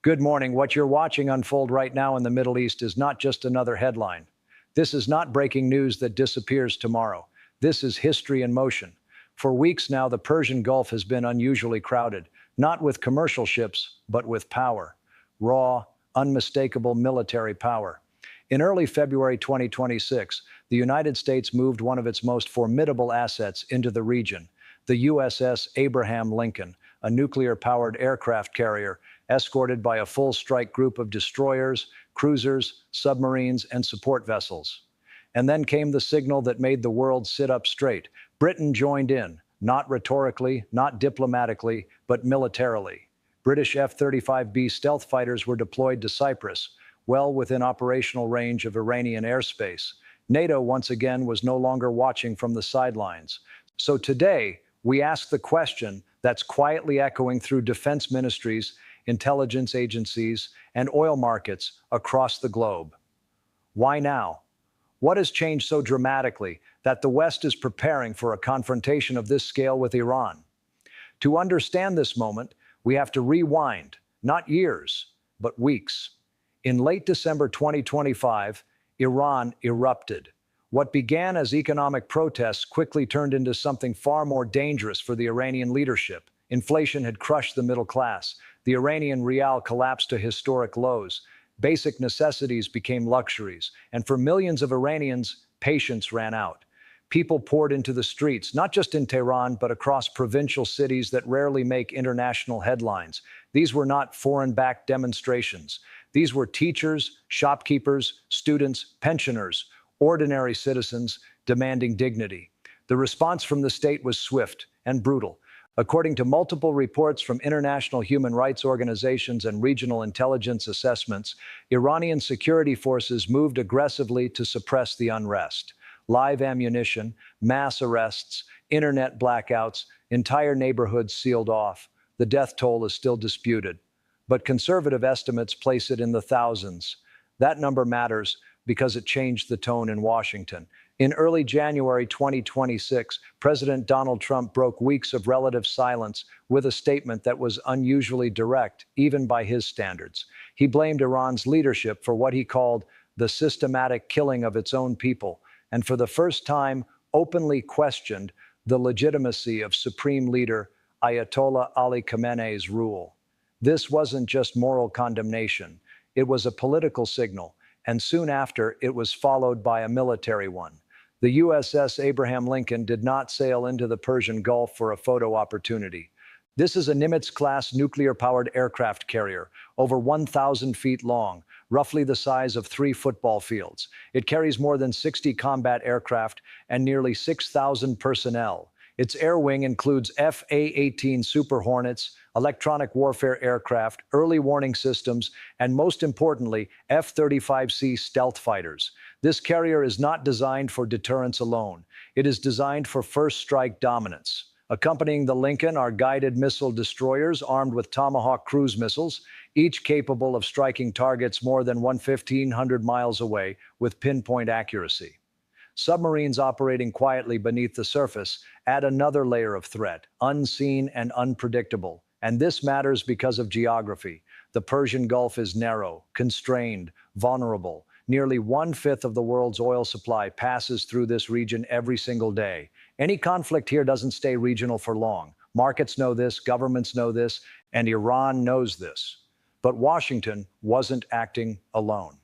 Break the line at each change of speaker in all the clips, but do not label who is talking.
Good morning. What you're watching unfold right now in the Middle East is not just another headline. This is not breaking news that disappears tomorrow. This is history in motion. For weeks now, the Persian Gulf has been unusually crowded, not with commercial ships, but with power. Raw, unmistakable military power. In early February 2026, the United States moved one of its most formidable assets into the region, the USS Abraham Lincoln, a nuclear-powered aircraft carrier escorted by a full-strike group of destroyers, cruisers, submarines, and support vessels. And then came the signal that made the world sit up straight. Britain joined in, not rhetorically, not diplomatically, but militarily. British F-35B stealth fighters were deployed to Cyprus, well within operational range of Iranian airspace. NATO once again was no longer watching from the sidelines. So today, we ask the question that's quietly echoing through defense ministries, intelligence agencies, and oil markets across the globe. Why now? What has changed so dramatically that the West is preparing for a confrontation of this scale with Iran? To understand this moment, we have to rewind, not years, but weeks. In late December 2025, Iran erupted. What began as economic protests quickly turned into something far more dangerous for the Iranian leadership. Inflation had crushed the middle class. The Iranian rial collapsed to historic lows. Basic necessities became luxuries. And for millions of Iranians, patience ran out. People poured into the streets, not just in Tehran, but across provincial cities that rarely make international headlines. These were not foreign-backed demonstrations. These were teachers, shopkeepers, students, pensioners, ordinary citizens demanding dignity. The response from the state was swift and brutal. According to multiple reports from international human rights organizations and regional intelligence assessments, Iranian security forces moved aggressively to suppress the unrest. Live ammunition, mass arrests, internet blackouts, entire neighborhoods sealed off. The death toll is still disputed, but conservative estimates place it in the thousands. That number matters because it changed the tone in Washington. In early January 2026, President Donald Trump broke weeks of relative silence with a statement that was unusually direct, even by his standards. He blamed Iran's leadership for what he called the systematic killing of its own people, and for the first time, openly questioned the legitimacy of Supreme Leader Ayatollah Ali Khamenei's rule. This wasn't just moral condemnation, it was a political signal, and soon after, it was followed by a military one. The USS Abraham Lincoln did not sail into the Persian Gulf for a photo opportunity. This is a Nimitz-class nuclear-powered aircraft carrier, over 1,000 feet long, roughly the size of 3 football fields. It carries more than 60 combat aircraft and nearly 6,000 personnel. Its air wing includes F/A-18 Super Hornets, electronic warfare aircraft, early warning systems, and most importantly, F-35C stealth fighters. This carrier is not designed for deterrence alone. It is designed for first strike dominance. Accompanying the Lincoln are guided missile destroyers armed with Tomahawk cruise missiles, each capable of striking targets more than 1,500 miles away with pinpoint accuracy. Submarines operating quietly beneath the surface add another layer of threat, unseen and unpredictable. And this matters because of geography. The Persian Gulf is narrow, constrained, vulnerable. Nearly 1/5 of the world's oil supply passes through this region every single day. Any conflict here doesn't stay regional for long. Markets know this, governments know this, and Iran knows this. But Washington wasn't acting alone.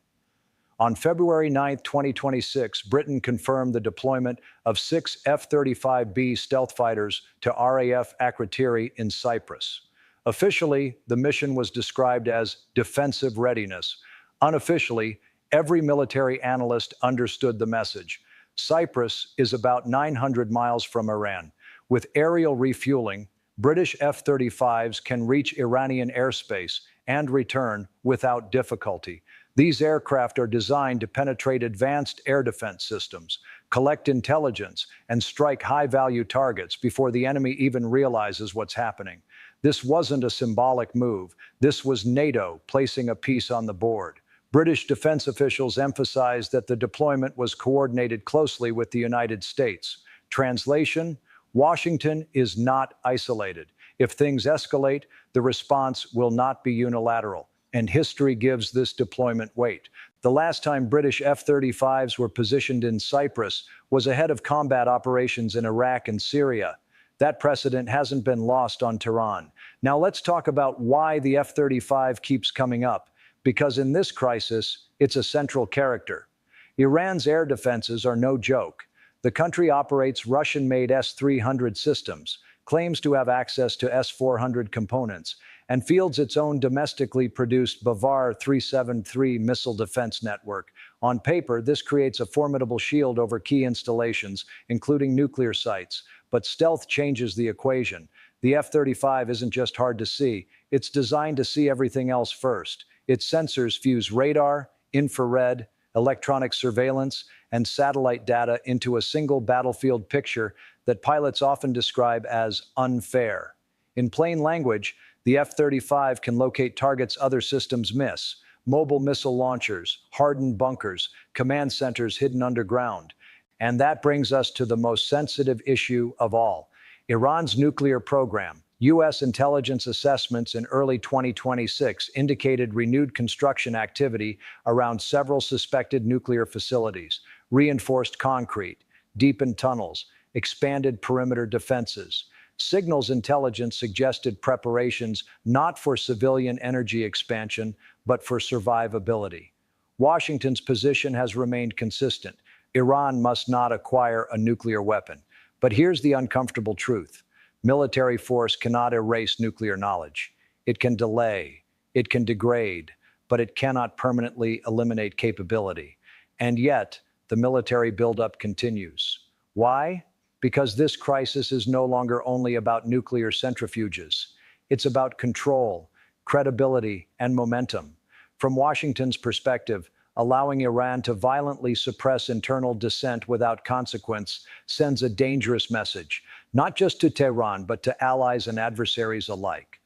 On February 9, 2026, Britain confirmed the deployment of 6 F-35B stealth fighters to RAF Akrotiri in Cyprus. Officially, the mission was described as defensive readiness. Unofficially, every military analyst understood the message. Cyprus is about 900 miles from Iran. With aerial refueling, British F-35s can reach Iranian airspace and return without difficulty. These aircraft are designed to penetrate advanced air defense systems, collect intelligence, and strike high-value targets before the enemy even realizes what's happening. This wasn't a symbolic move. This was NATO placing a piece on the board. British defense officials emphasized that the deployment was coordinated closely with the United States. Translation: Washington is not isolated. If things escalate, the response will not be unilateral. and history gives this deployment weight. The last time British F-35s were positioned in Cyprus was ahead of combat operations in Iraq and Syria. That precedent hasn't been lost on Tehran. Now let's talk about why the F-35 keeps coming up, because in this crisis, it's a central character. Iran's air defenses are no joke. The country operates Russian-made S-300 systems, claims to have access to S-400 components, and fields its own domestically produced Bavar 373 missile defense network. On paper, this creates a formidable shield over key installations, including nuclear sites. But stealth changes the equation. The F-35 isn't just hard to see, it's designed to see everything else first. Its sensors fuse radar, infrared, electronic surveillance, and satellite data into a single battlefield picture that pilots often describe as unfair. In plain language, the F-35 can locate targets other systems miss: mobile missile launchers, hardened bunkers, command centers hidden underground. And that brings us to the most sensitive issue of all: Iran's nuclear program. U.S. intelligence assessments in early 2026 indicated renewed construction activity around several suspected nuclear facilities: reinforced concrete, deepened tunnels, expanded perimeter defenses. Signals intelligence suggested preparations not for civilian energy expansion, but for survivability. Washington's position has remained consistent: Iran must not acquire a nuclear weapon. But here's the uncomfortable truth: military force cannot erase nuclear knowledge. It can delay, it can degrade, but it cannot permanently eliminate capability. And yet, the military buildup continues. Why? Because this crisis is no longer only about nuclear centrifuges. It's about control, credibility, and momentum. From Washington's perspective, allowing Iran to violently suppress internal dissent without consequence sends a dangerous message, not just to Tehran, but to allies and adversaries alike.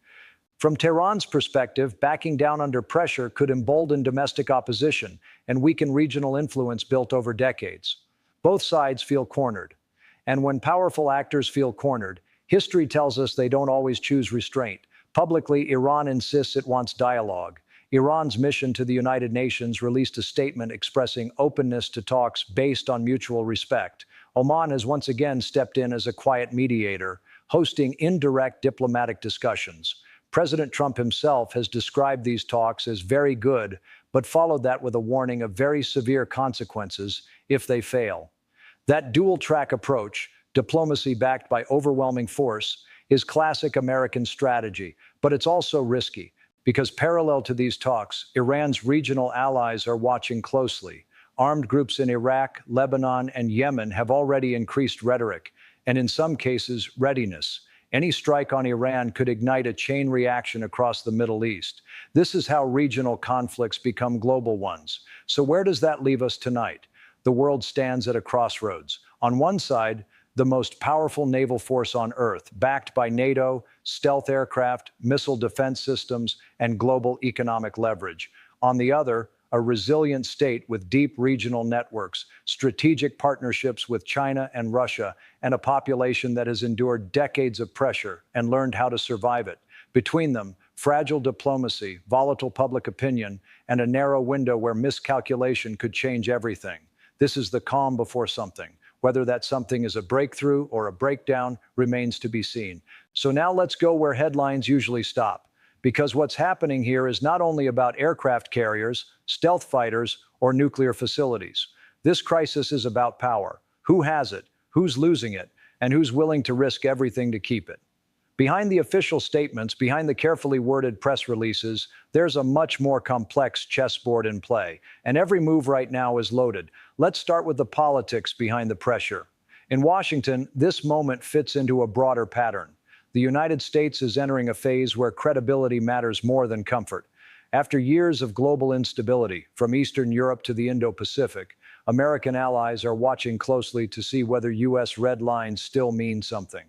From Tehran's perspective, backing down under pressure could embolden domestic opposition and weaken regional influence built over decades. Both sides feel cornered. And when powerful actors feel cornered, history tells us they don't always choose restraint. Publicly, Iran insists it wants dialogue. Iran's mission to the United Nations released a statement expressing openness to talks based on mutual respect. Oman has once again stepped in as a quiet mediator, hosting indirect diplomatic discussions. President Trump himself has described these talks as very good, but followed that with a warning of very severe consequences if they fail. That dual-track approach, diplomacy backed by overwhelming force, is classic American strategy, but it's also risky, because parallel to these talks, Iran's regional allies are watching closely. Armed groups in Iraq, Lebanon, and Yemen have already increased rhetoric, and in some cases, readiness. Any strike on Iran could ignite a chain reaction across the Middle East. This is how regional conflicts become global ones. So where does that leave us tonight? The world stands at a crossroads. On one side, the most powerful naval force on Earth, backed by NATO, stealth aircraft, missile defense systems, and global economic leverage. On the other, a resilient state with deep regional networks, strategic partnerships with China and Russia, and a population that has endured decades of pressure and learned how to survive it. Between them, fragile diplomacy, volatile public opinion, and a narrow window where miscalculation could change everything. This is the calm before something. Whether that something is a breakthrough or a breakdown remains to be seen. So now let's go where headlines usually stop. Because what's happening here is not only about aircraft carriers, stealth fighters, or nuclear facilities. This crisis is about power. Who has it, who's losing it, and who's willing to risk everything to keep it? Behind the official statements, behind the carefully worded press releases, there's a much more complex chessboard in play, and every move right now is loaded. Let's start with the politics behind the pressure. In Washington, this moment fits into a broader pattern. The United States is entering a phase where credibility matters more than comfort. After years of global instability, from Eastern Europe to the Indo-Pacific, American allies are watching closely to see whether U.S. red lines still mean something.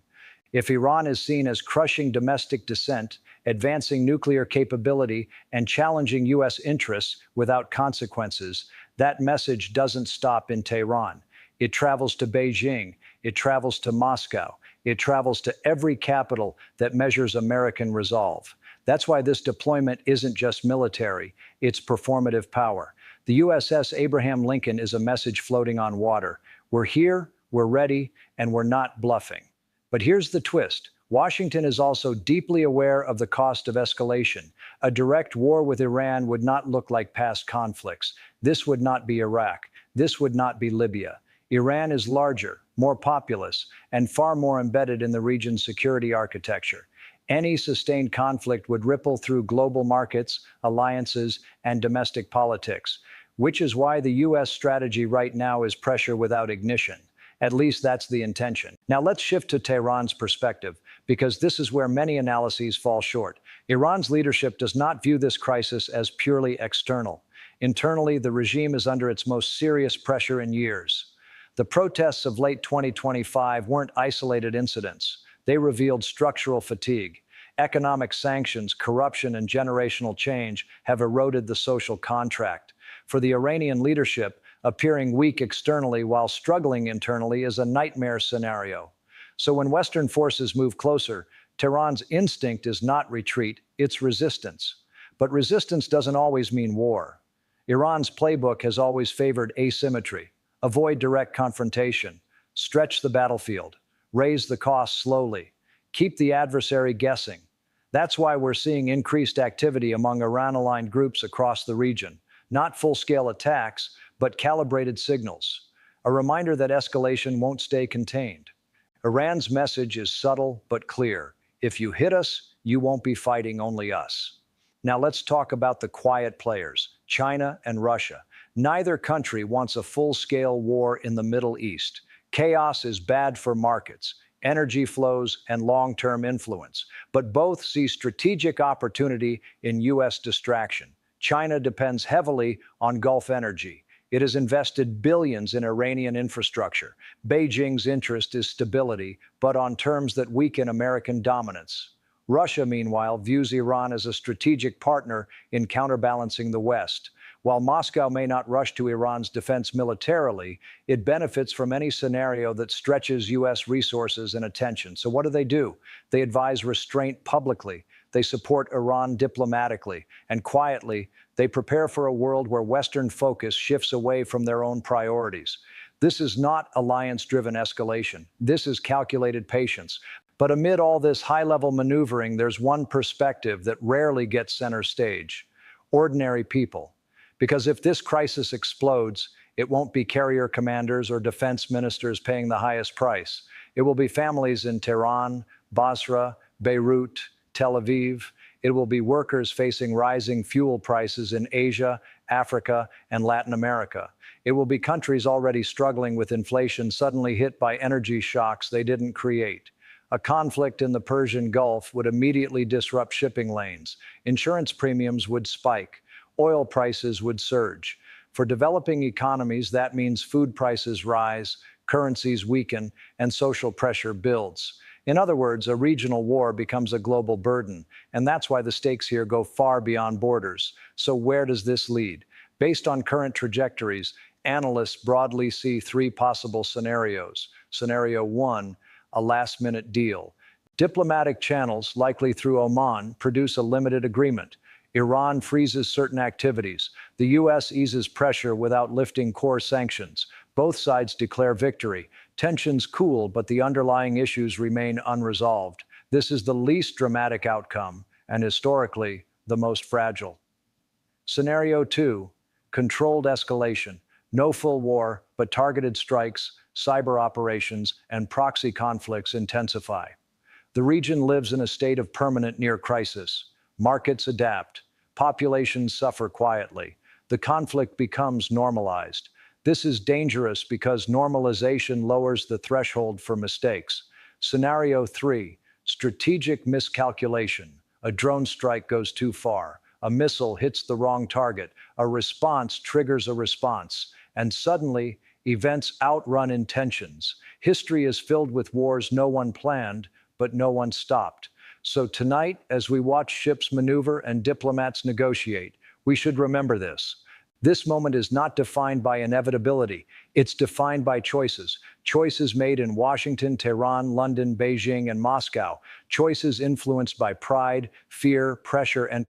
If Iran is seen as crushing domestic dissent, advancing nuclear capability, and challenging U.S. interests without consequences, that message doesn't stop in Tehran. It travels to Beijing, it travels to Moscow, it travels to every capital that measures American resolve. That's why this deployment isn't just military, it's performative power. The USS Abraham Lincoln is a message floating on water. We're here, we're ready, and we're not bluffing. But here's the twist. Washington is also deeply aware of the cost of escalation. A direct war with Iran would not look like past conflicts. This would not be Iraq. This would not be Libya. Iran is larger, more populous, and far more embedded in the region's security architecture. Any sustained conflict would ripple through global markets, alliances, and domestic politics, which is why the U.S. strategy right now is pressure without ignition. At least that's the intention. Now let's shift to Tehran's perspective, because this is where many analyses fall short. Iran's leadership does not view this crisis as purely external. Internally, the regime is under its most serious pressure in years. The protests of late 2025 weren't isolated incidents. They revealed structural fatigue. Economic sanctions, corruption, and generational change have eroded the social contract. For the Iranian leadership, appearing weak externally while struggling internally is a nightmare scenario. So when Western forces move closer, Tehran's instinct is not retreat, it's resistance. But resistance doesn't always mean war. Iran's playbook has always favored asymmetry. Avoid direct confrontation. Stretch the battlefield. Raise the cost slowly. Keep the adversary guessing. That's why we're seeing increased activity among Iran-aligned groups across the region. Not full-scale attacks, but calibrated signals. A reminder that escalation won't stay contained. Iran's message is subtle but clear. If you hit us, you won't be fighting only us. Now let's talk about the quiet players, China and Russia. Neither country wants a full-scale war in the Middle East. Chaos is bad for markets, energy flows, and long-term influence. But both see strategic opportunity in U.S. distraction. China depends heavily on Gulf energy. It has invested billions in Iranian infrastructure. Beijing's interest is stability, but on terms that weaken American dominance. Russia, meanwhile, views Iran as a strategic partner in counterbalancing the West. While Moscow may not rush to Iran's defense militarily, it benefits from any scenario that stretches U.S. resources and attention. So what do? They advise restraint publicly. They support Iran diplomatically. And quietly, they prepare for a world where Western focus shifts away from their own priorities. This is not alliance-driven escalation. This is calculated patience. But amid all this high-level maneuvering, there's one perspective that rarely gets center stage: ordinary people. Because if this crisis explodes, it won't be carrier commanders or defense ministers paying the highest price. It will be families in Tehran, Basra, Beirut, Tel Aviv. It will be workers facing rising fuel prices in Asia, Africa, and Latin America. It will be countries already struggling with inflation suddenly hit by energy shocks they didn't create. A conflict in the Persian Gulf would immediately disrupt shipping lanes. Insurance premiums would spike. Oil prices would surge. For developing economies, that means food prices rise, currencies weaken, and social pressure builds. In other words, a regional war becomes a global burden, and that's why the stakes here go far beyond borders. So where does this lead? Based on current trajectories, analysts broadly see three possible scenarios. Scenario 1, a last-minute deal. Diplomatic channels, likely through Oman, produce a limited agreement. Iran freezes certain activities. The U.S. eases pressure without lifting core sanctions. Both sides declare victory. Tensions cool, but the underlying issues remain unresolved. This is the least dramatic outcome, and historically, the most fragile. Scenario 2, controlled escalation. No full war, but targeted strikes, cyber operations, and proxy conflicts intensify. The region lives in a state of permanent near crisis. Markets adapt. Populations suffer quietly. The conflict becomes normalized. This is dangerous because normalization lowers the threshold for mistakes. Scenario 3, strategic miscalculation. A drone strike goes too far. A missile hits the wrong target. A response triggers a response. And suddenly, events outrun intentions. History is filled with wars no one planned, but no one stopped. So tonight, as we watch ships maneuver and diplomats negotiate, we should remember this. This moment is not defined by inevitability. It's defined by choices. Choices made in Washington, Tehran, London, Beijing, and Moscow. Choices influenced by pride, fear, pressure, and